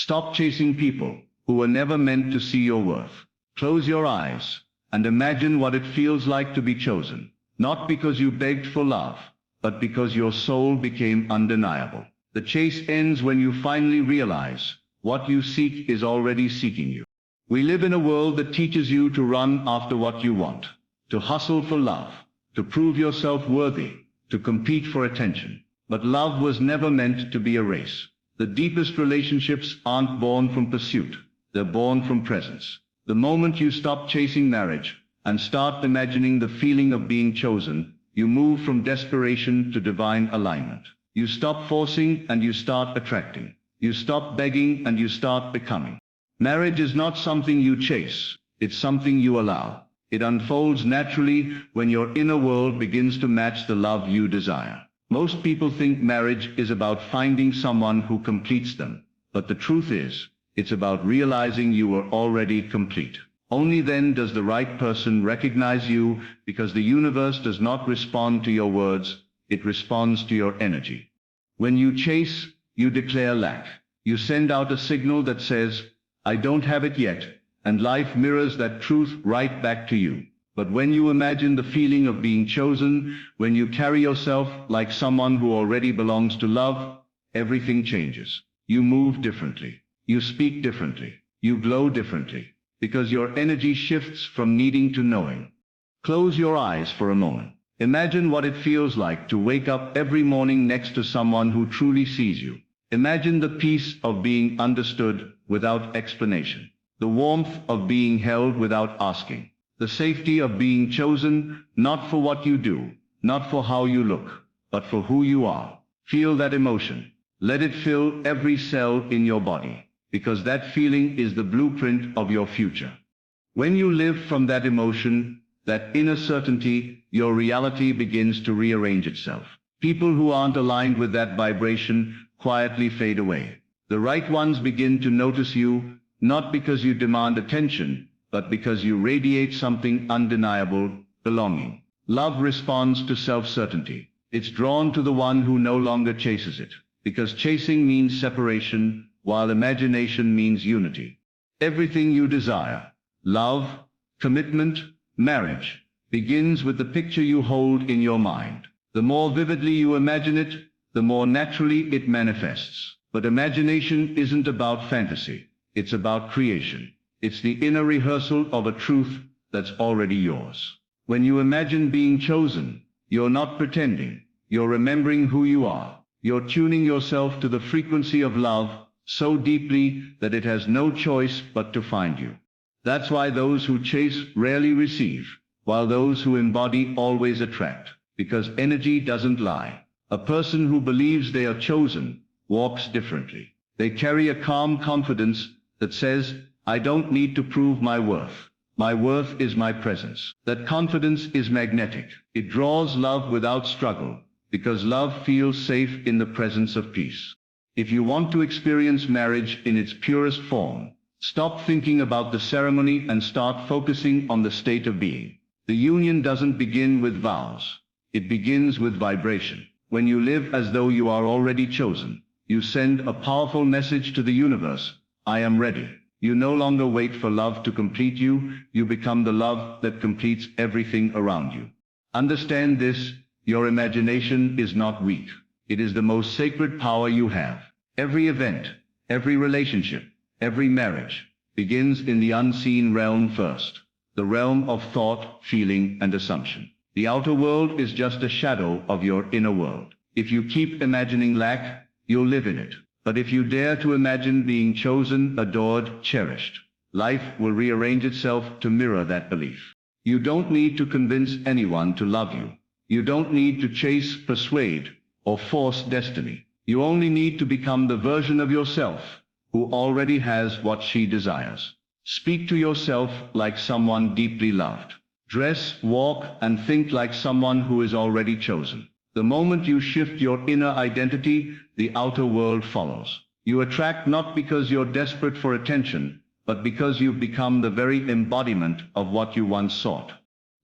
Stop chasing people who were never meant to see your worth. Close your eyes and imagine what it feels like to be chosen, not because you begged for love, but because your soul became undeniable. The chase ends when you finally realize what you seek is already seeking you. We live in a world that teaches you to run after what you want, to hustle for love, to prove yourself worthy, to compete for attention. But love was never meant to be a race. The deepest relationships aren't born from pursuit, they're born from presence. The moment you stop chasing marriage and start imagining the feeling of being chosen, you move from desperation to divine alignment. You stop forcing and you start attracting. You stop begging and you start becoming. Marriage is not something you chase, it's something you allow. It unfolds naturally when your inner world begins to match the love you desire. Most people think marriage is about finding someone who completes them, but the truth is, it's about realizing you are already complete. Only then does the right person recognize you, because the universe does not respond to your words, it responds to your energy. When you chase, you declare lack. You send out a signal that says, I don't have it yet, and life mirrors that truth right back to you. But when you imagine the feeling of being chosen, when you carry yourself like someone who already belongs to love, everything changes. You move differently. You speak differently. You glow differently. Because your energy shifts from needing to knowing. Close your eyes for a moment. Imagine what it feels like to wake up every morning next to someone who truly sees you. Imagine the peace of being understood without explanation. The warmth of being held without asking. The safety of being chosen, not for what you do, not for how you look, but for who you are. Feel that emotion. Let it fill every cell in your body, because that feeling is the blueprint of your future. When you live from that emotion, that inner certainty, your reality begins to rearrange itself. People who aren't aligned with that vibration quietly fade away. The right ones begin to notice you, not because you demand attention, but because you radiate something undeniable, belonging. Love responds to self-certainty. It's drawn to the one who no longer chases it, because chasing means separation, while imagination means unity. Everything you desire, love, commitment, marriage, begins with the picture you hold in your mind. The more vividly you imagine it, the more naturally it manifests. But imagination isn't about fantasy. It's about creation. It's the inner rehearsal of a truth that's already yours. When you imagine being chosen, you're not pretending. You're remembering who you are. You're tuning yourself to the frequency of love so deeply that it has no choice but to find you. That's why those who chase rarely receive, while those who embody always attract. Because energy doesn't lie. A person who believes they are chosen walks differently. They carry a calm confidence that says, I don't need to prove my worth. My worth is my presence. That confidence is magnetic. It draws love without struggle, because love feels safe in the presence of peace. If you want to experience marriage in its purest form, stop thinking about the ceremony and start focusing on the state of being. The union doesn't begin with vows. It begins with vibration. When you live as though you are already chosen, you send a powerful message to the universe. I am ready. You no longer wait for love to complete you. You become the love that completes everything around you. Understand this. Your imagination is not weak. It is the most sacred power you have. Every event, every relationship, every marriage begins in the unseen realm first. The realm of thought, feeling, and assumption. The outer world is just a shadow of your inner world. If you keep imagining lack, you'll live in it. But if you dare to imagine being chosen, adored, cherished, life will rearrange itself to mirror that belief. You don't need to convince anyone to love you. You don't need to chase, persuade, or force destiny. You only need to become the version of yourself who already has what she desires. Speak to yourself like someone deeply loved. Dress, walk, and think like someone who is already chosen. The moment you shift your inner identity, the outer world follows. You attract not because you're desperate for attention, but because you've become the very embodiment of what you once sought.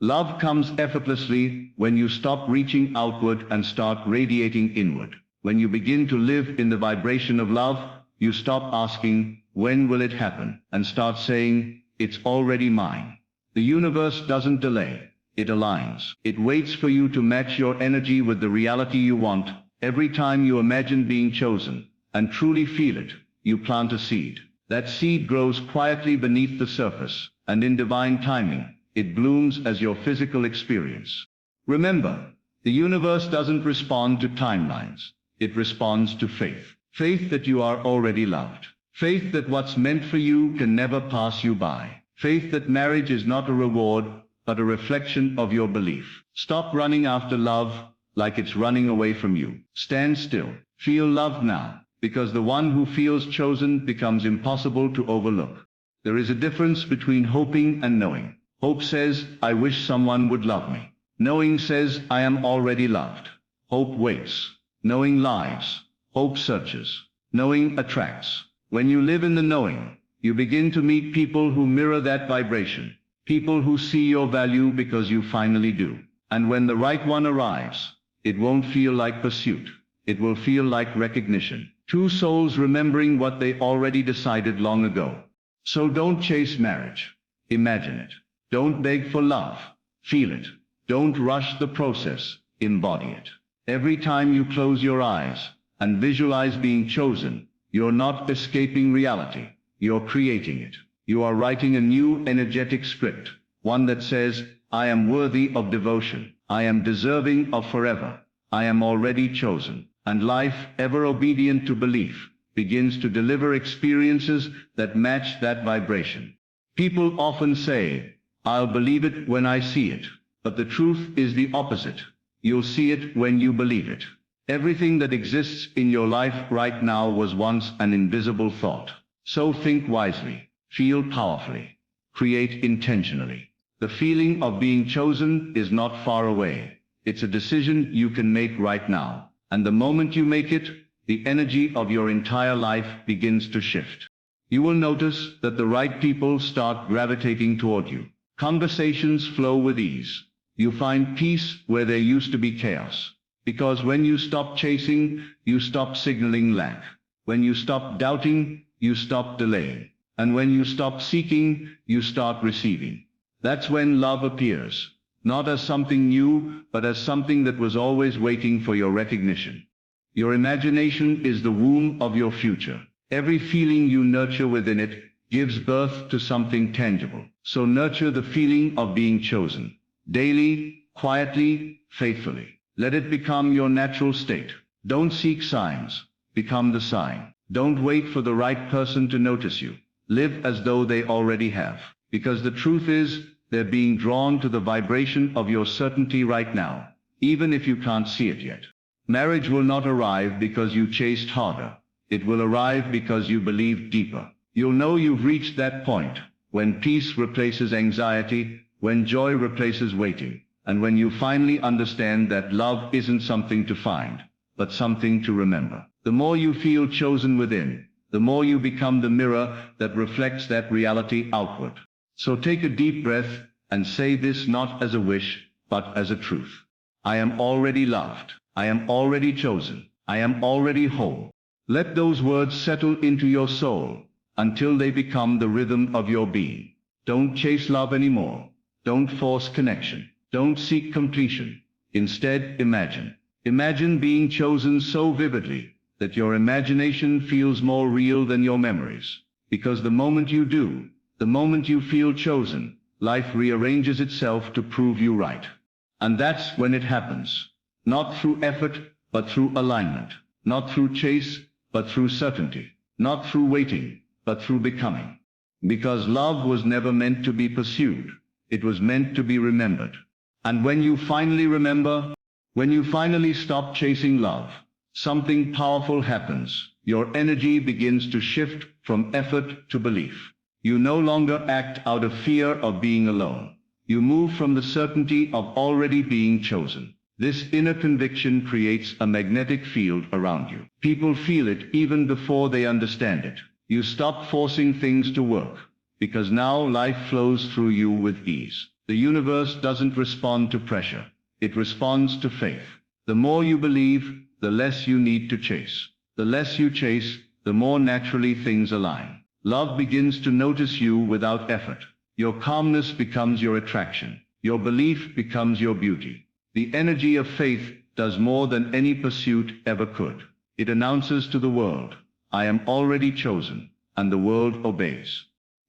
Love comes effortlessly when you stop reaching outward and start radiating inward. When you begin to live in the vibration of love, You stop asking, when will it happen, and start saying, it's already mine. The universe doesn't delay. It aligns. It waits for you to match your energy with the reality you want. Every time you imagine being chosen, and truly feel it, you plant a seed. That seed grows quietly beneath the surface, and in divine timing, it blooms as your physical experience. Remember, the universe doesn't respond to timelines. It responds to faith. Faith that you are already loved. Faith that what's meant for you can never pass you by. Faith that marriage is not a reward, but a reflection of your belief. Stop running after love like it's running away from you. Stand still. Feel loved now, because the one who feels chosen becomes impossible to overlook. There is a difference between hoping and knowing. Hope says, I wish someone would love me. Knowing says, I am already loved. Hope waits. Knowing lies. Hope searches. Knowing attracts. When you live in the knowing, you begin to meet people who mirror that vibration. People who see your value because you finally do. And when the right one arrives, it won't feel like pursuit. It will feel like recognition. Two souls remembering what they already decided long ago. So don't chase marriage. Imagine it. Don't beg for love. Feel it. Don't rush the process. Embody it. Every time you close your eyes and visualize being chosen, you're not escaping reality. You're creating it. You are writing a new energetic script, one that says, I am worthy of devotion. I am deserving of forever. I am already chosen. And life, ever obedient to belief, begins to deliver experiences that match that vibration. People often say, I'll believe it when I see it. But the truth is the opposite. You'll see it when you believe it. Everything that exists in your life right now was once an invisible thought. So think wisely, feel powerfully, create intentionally. The feeling of being chosen is not far away. It's a decision you can make right now. And the moment you make it, the energy of your entire life begins to shift. You will notice that the right people start gravitating toward you. Conversations flow with ease. You find peace where there used to be chaos. Because when you stop chasing, you stop signaling lack. When you stop doubting, you stop delaying. And when you stop seeking, you start receiving. That's when love appears. Not as something new, but as something that was always waiting for your recognition. Your imagination is the womb of your future. Every feeling you nurture within it gives birth to something tangible. So nurture the feeling of being chosen. Daily, quietly, faithfully. Let it become your natural state. Don't seek signs. Become the sign. Don't wait for the right person to notice you. Live as though they already have. Because the truth is, they're being drawn to the vibration of your certainty right now, even if you can't see it yet. Marriage will not arrive because you chased harder. It will arrive because you believe deeper. You'll know you've reached that point, when peace replaces anxiety, when joy replaces waiting, and when you finally understand that love isn't something to find, but something to remember. The more you feel chosen within, the more you become the mirror that reflects that reality outward. So take a deep breath and say this not as a wish, but as a truth. I am already loved. I am already chosen. I am already whole. Let those words settle into your soul until they become the rhythm of your being. Don't chase love anymore. Don't force connection. Don't seek completion. Instead, imagine. Imagine being chosen so vividly that your imagination feels more real than your memories. Because the moment you do, the moment you feel chosen, life rearranges itself to prove you right. And that's when it happens. Not through effort, but through alignment. Not through chase, but through certainty. Not through waiting, but through becoming. Because love was never meant to be pursued. It was meant to be remembered. And when you finally remember, when you finally stop chasing love, something powerful happens. Your energy begins to shift from effort to belief. You no longer act out of fear of being alone. You move from the certainty of already being chosen. This inner conviction creates a magnetic field around you. People feel it even before they understand it. You stop forcing things to work, because now life flows through you with ease. The universe doesn't respond to pressure. It responds to faith. The more you believe, the less you need to chase. The less you chase, the more naturally things align. Love begins to notice you without effort. Your calmness becomes your attraction. Your belief becomes your beauty. The energy of faith does more than any pursuit ever could. It announces to the world, I am already chosen, and the world obeys.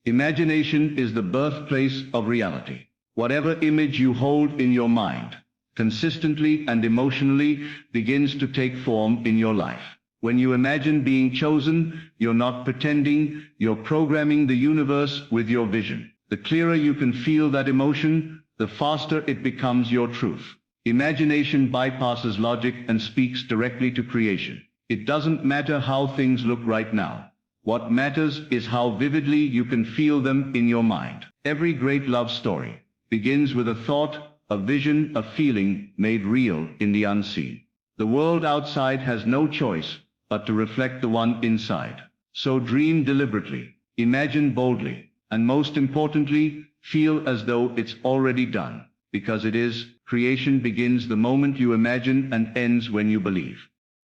Imagination is the birthplace of reality. Whatever image you hold in your mind, consistently and emotionally, begins to take form in your life. When you imagine being chosen, you're not pretending, you're programming the universe with your vision. The clearer you can feel that emotion, the faster it becomes your truth. Imagination bypasses logic and speaks directly to creation. It doesn't matter how things look right now. What matters is how vividly you can feel them in your mind. Every great love story begins with a thought, a vision, a feeling made real in the unseen. The world outside has no choice but to reflect the one inside. So dream deliberately, imagine boldly, and most importantly, feel as though it's already done. Because it is. Creation begins the moment you imagine and ends when you believe.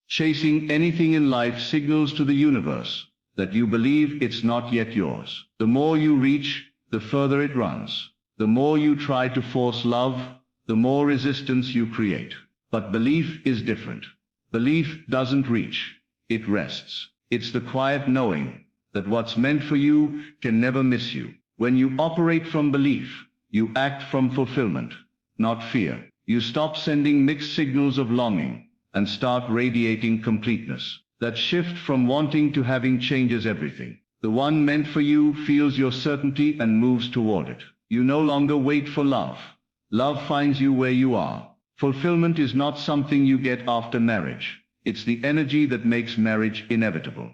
Chasing anything in life signals to the universe that you believe it's not yet yours. The more you reach, the further it runs. The more you try to force love, the more resistance you create. But belief is different. Belief doesn't reach, it rests. It's the quiet knowing that what's meant for you can never miss you. When you operate from belief, you act from fulfillment, not fear. You stop sending mixed signals of longing and start radiating completeness. That shift from wanting to having changes everything. The one meant for you feels your certainty and moves toward it. You no longer wait for love. Love finds you where you are. Fulfillment is not something you get after marriage. It's the energy that makes marriage inevitable.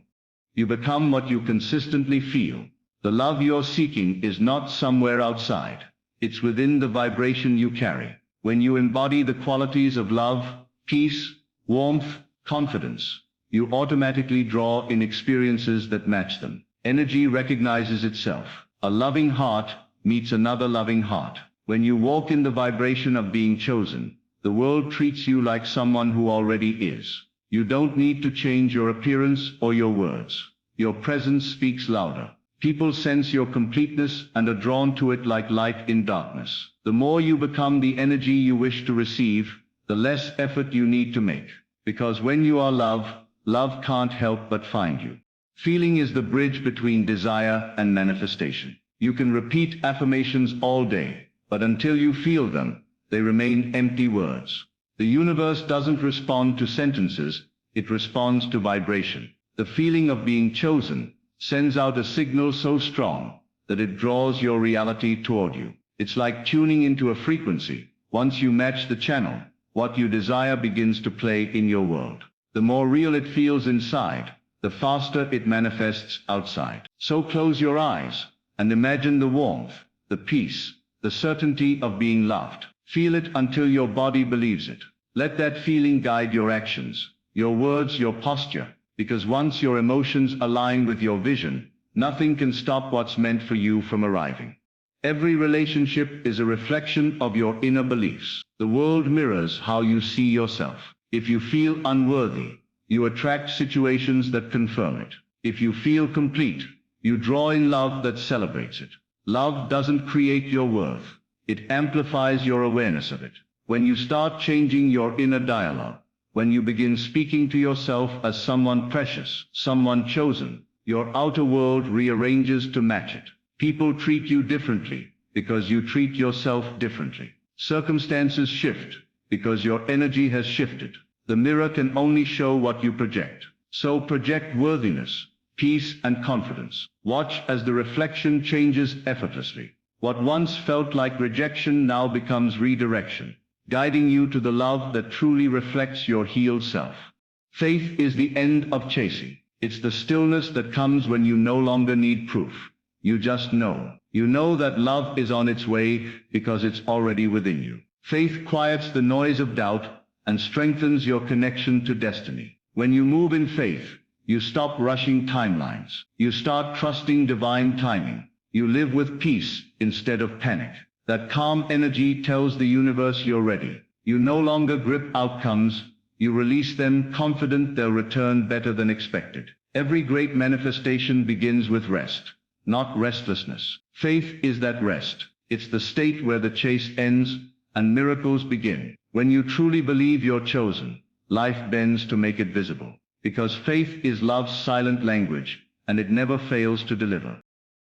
You become what you consistently feel. The love you're seeking is not somewhere outside. It's within the vibration you carry. When you embody the qualities of love, peace, warmth, confidence, you automatically draw in experiences that match them. Energy recognizes itself. A loving heart meets another loving heart. When you walk in the vibration of being chosen, the world treats you like someone who already is. You don't need to change your appearance or your words. Your presence speaks louder. People sense your completeness and are drawn to it like light in darkness. The more you become the energy you wish to receive, the less effort you need to make. Because when you are love, love can't help but find you. Feeling is the bridge between desire and manifestation. You can repeat affirmations all day, but until you feel them, they remain empty words. The universe doesn't respond to sentences, it responds to vibration. The feeling of being chosen sends out a signal so strong that it draws your reality toward you. It's like tuning into a frequency. Once you match the channel, what you desire begins to play in your world. The more real it feels inside, the faster it manifests outside. So close your eyes and imagine the warmth, the peace, the certainty of being loved. Feel it until your body believes it. Let that feeling guide your actions, your words, your posture, because once your emotions align with your vision, nothing can stop what's meant for you from arriving. Every relationship is a reflection of your inner beliefs. The world mirrors how you see yourself. If you feel unworthy, you attract situations that confirm it. If you feel complete, you draw in love that celebrates it. Love doesn't create your worth. It amplifies your awareness of it. When you start changing your inner dialogue, when you begin speaking to yourself as someone precious, someone chosen, your outer world rearranges to match it. People treat you differently because you treat yourself differently. Circumstances shift because your energy has shifted. The mirror can only show what you project. So project worthiness, peace, and confidence. Watch as the reflection changes effortlessly. What once felt like rejection now becomes redirection, guiding you to the love that truly reflects your healed self. Faith is the end of chasing. It's the stillness that comes when you no longer need proof. You just know. You know that love is on its way because it's already within you. Faith quiets the noise of doubt and strengthens your connection to destiny. When you move in faith, you stop rushing timelines. You start trusting divine timing. You live with peace instead of panic. That calm energy tells the universe you're ready. You no longer grip outcomes. You release them, confident they'll return better than expected. Every great manifestation begins with rest, not restlessness. Faith is that rest. It's the state where the chase ends and miracles begin. When you truly believe you're chosen, life bends to make it visible. Because faith is love's silent language, and it never fails to deliver.